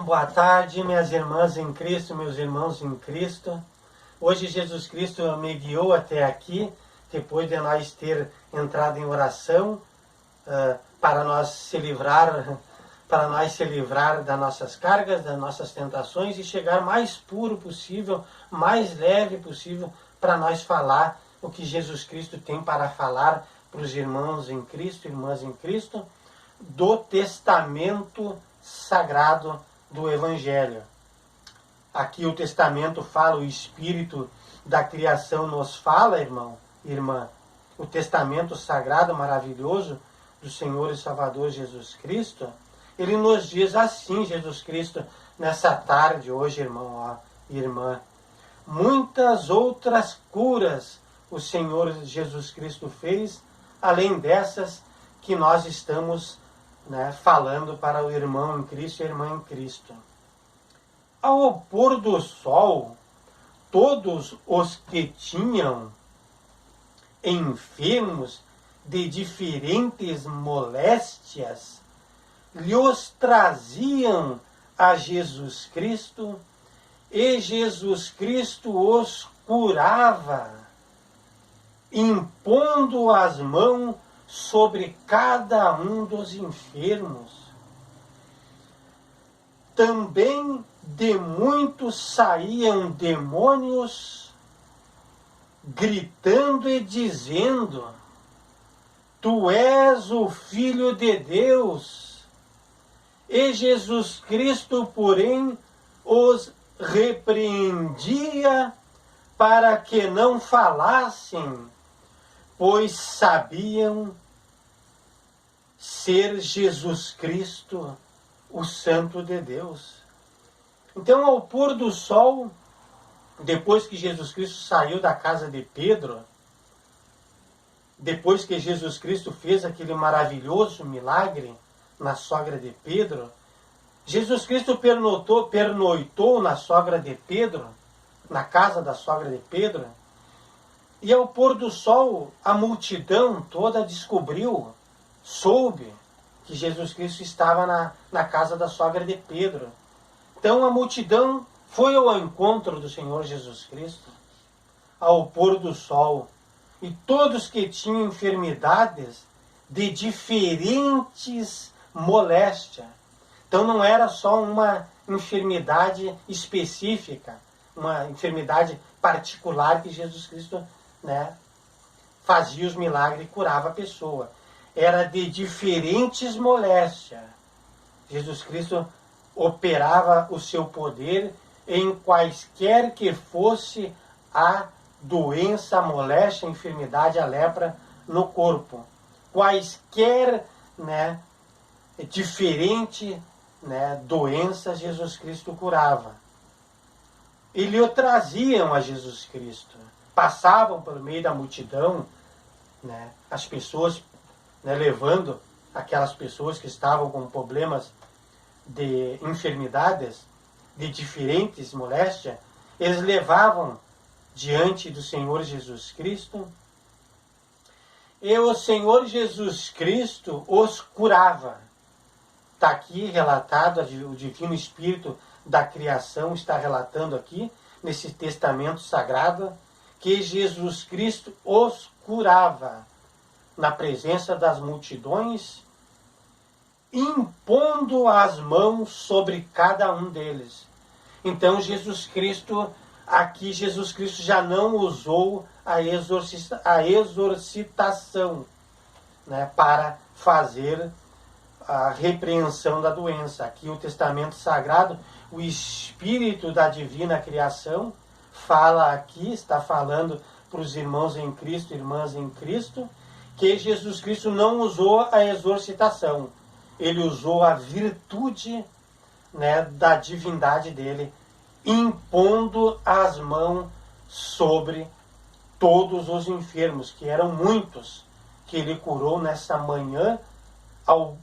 Boa tarde, minhas irmãs em Cristo, meus irmãos em Cristo. Hoje Jesus Cristo me guiou até aqui, depois de nós ter entrado em oração, para nós se livrar das nossas cargas, das nossas tentações e chegar mais puro possível, mais leve possível, para nós falar o que Jesus Cristo tem para falar para os irmãos em Cristo, irmãs em Cristo, do testamento sagrado do Evangelho. Aqui o testamento fala, o Espírito da criação nos fala, irmão, irmã. O testamento sagrado, maravilhoso, do Senhor e Salvador Jesus Cristo, ele nos diz assim, Jesus Cristo, nessa tarde, hoje, irmão, irmã. Muitas outras curas o Senhor Jesus Cristo fez, além dessas que nós estamos falando para o irmão em Cristo e a irmã em Cristo. Ao pôr do sol, todos os que tinham enfermos de diferentes moléstias lhes traziam a Jesus Cristo, e Jesus Cristo os curava, impondo as mãos sobre cada um dos enfermos. Também de muitos saíam demônios, gritando e dizendo: Tu és o Filho de Deus. E Jesus Cristo, porém, os repreendia para que não falassem, pois sabiam ser Jesus Cristo o Santo de Deus. Então, ao pôr do sol, depois que Jesus Cristo saiu da casa de Pedro, depois que Jesus Cristo fez aquele maravilhoso milagre na sogra de Pedro, Jesus Cristo pernoitou na sogra de Pedro, na casa da sogra de Pedro, e ao pôr do sol, a multidão toda soube que Jesus Cristo estava na casa da sogra de Pedro. Então a multidão foi ao encontro do Senhor Jesus Cristo, ao pôr do sol, e todos que tinham enfermidades de diferentes moléstias. Então não era só uma enfermidade específica, uma enfermidade particular que Jesus Cristo fazia os milagres e curava a pessoa. Era de diferentes moléstias. Jesus Cristo operava o seu poder em quaisquer que fosse a doença, a moléstia, a enfermidade, a lepra no corpo. Quaisquer diferente doenças Jesus Cristo curava. E lhe traziam a Jesus Cristo. Passavam pelo meio da multidão, as pessoas, levando aquelas pessoas que estavam com problemas de enfermidades, de diferentes moléstias, eles levavam diante do Senhor Jesus Cristo, e o Senhor Jesus Cristo os curava. Está aqui relatado, o Divino Espírito da criação está relatando aqui, nesse testamento sagrado, que Jesus Cristo os curava na presença das multidões, impondo as mãos sobre cada um deles. Então Jesus Cristo já não usou a exorcitação para fazer a repreensão da doença. Aqui o testamento sagrado, o Espírito da divina criação, está falando para os irmãos em Cristo, irmãs em Cristo, que Jesus Cristo não usou a exorcitação. Ele usou a virtude da divindade dele, impondo as mãos sobre todos os enfermos, que eram muitos, que ele curou nessa manhã, ao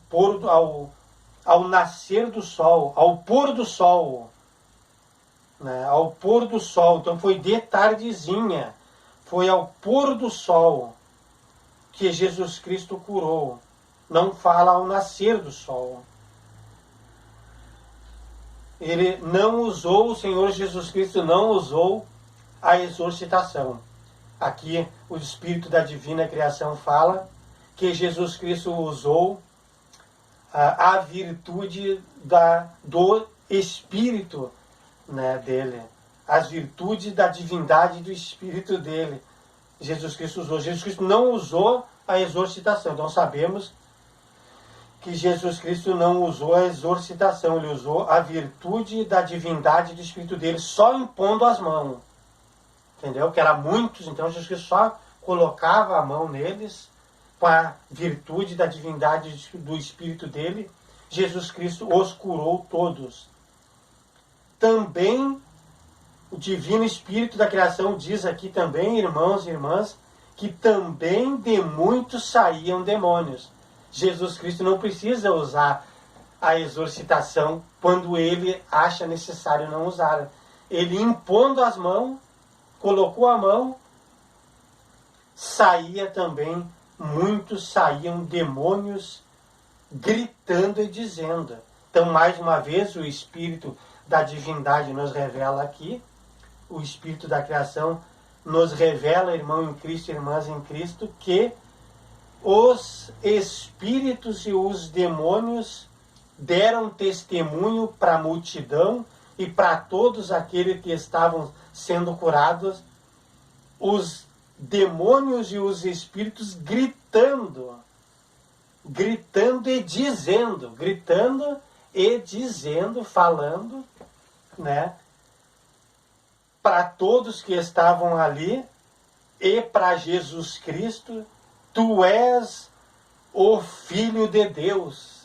nascer do sol, ao pôr do sol. Ao pôr do sol, então foi de tardezinha, foi ao pôr do sol que Jesus Cristo curou. Não fala ao nascer do sol. ele não usou, o Senhor Jesus Cristo não usou a exorcitação. Aqui o Espírito da Divina Criação fala que Jesus Cristo usou a virtude do Espírito, né, dele, as virtudes da divindade do Espírito dele. Jesus Cristo usou. Jesus Cristo não usou a exorcitação. Então sabemos que Jesus Cristo não usou a exorcitação, ele usou a virtude da divindade do Espírito dele, só impondo as mãos. Entendeu? Que era muitos, então Jesus Cristo só colocava a mão neles, com a virtude da divindade do Espírito dele, Jesus Cristo os curou todos. Também o Divino Espírito da criação diz aqui também, irmãos e irmãs, que também de muitos saíam demônios. Jesus Cristo não precisa usar a exorcitação quando ele acha necessário não usar. Ele impondo as mãos, colocou a mão, saía também, muitos saíam demônios gritando e dizendo. Então, mais uma vez, o Espírito da divindade nos revela aqui, o Espírito da criação nos revela, irmão em Cristo, irmãs em Cristo, que os espíritos e os demônios deram testemunho para a multidão e para todos aqueles que estavam sendo curados, os demônios e os espíritos gritando e dizendo, falando, né, para todos que estavam ali e para Jesus Cristo: tu és o Filho de Deus.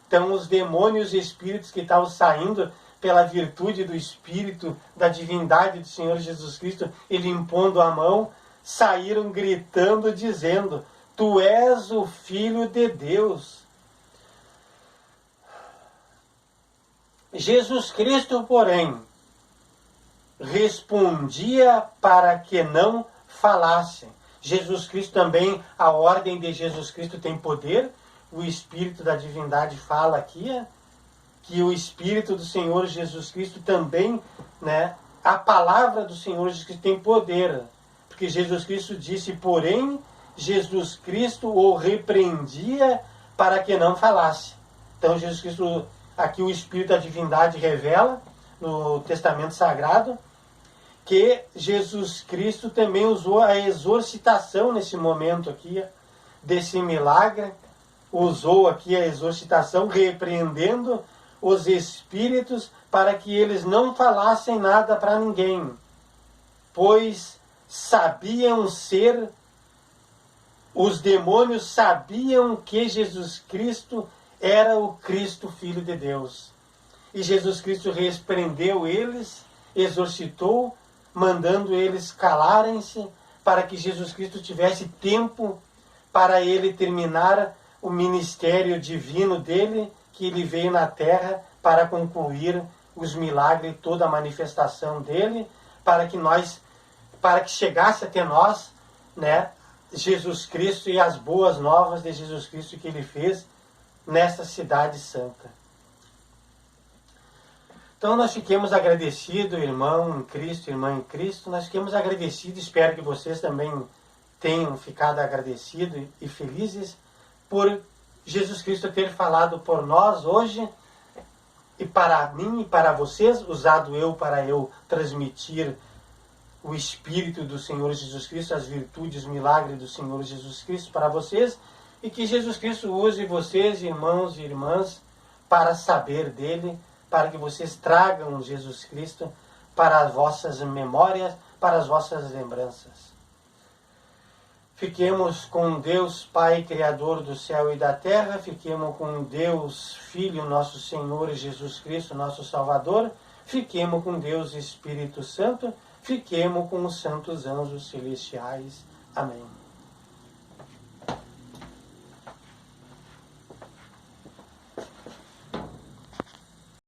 Então os demônios e espíritos que estavam saindo pela virtude do Espírito, da divindade do Senhor Jesus Cristo, ele impondo a mão, saíram gritando, dizendo: tu és o Filho de Deus. Jesus Cristo, porém, respondia para que não falassem. Jesus Cristo também, a ordem de Jesus Cristo tem poder. O Espírito da divindade fala aqui, que o Espírito do Senhor Jesus Cristo também, né, a palavra do Senhor Jesus Cristo tem poder. Porque Jesus Cristo disse, porém, Jesus Cristo o repreendia para que não falasse. Então Jesus Cristo, aqui o Espírito da divindade revela no Testamento Sagrado que Jesus Cristo também usou a exorcitação nesse momento aqui, desse milagre, usou aqui a exorcitação, repreendendo os espíritos para que eles não falassem nada para ninguém, pois sabiam ser, os demônios sabiam que Jesus Cristo era o Cristo, Filho de Deus. E Jesus Cristo repreendeu eles, exorcitou, mandando eles calarem-se, para que Jesus Cristo tivesse tempo para ele terminar o ministério divino dele, que ele veio na terra para concluir os milagres, toda a manifestação dele, para que chegasse até nós, né, Jesus Cristo e as boas novas de Jesus Cristo que ele fez nessa cidade santa. Então nós fiquemos agradecidos, irmão em Cristo, irmã em Cristo, nós fiquemos agradecidos, espero que vocês também tenham ficado agradecidos e felizes por Jesus Cristo ter falado por nós hoje, e para mim e para vocês, usado eu para eu transmitir o Espírito do Senhor Jesus Cristo, as virtudes, os milagres do Senhor Jesus Cristo para vocês, e que Jesus Cristo use vocês, irmãos e irmãs, para saber dele, para que vocês tragam Jesus Cristo para as vossas memórias, para as vossas lembranças. Fiquemos com Deus Pai, Criador do céu e da terra, fiquemos com Deus Filho, nosso Senhor Jesus Cristo, nosso Salvador, fiquemos com Deus Espírito Santo, fiquemos com os santos anjos celestiais. Amém.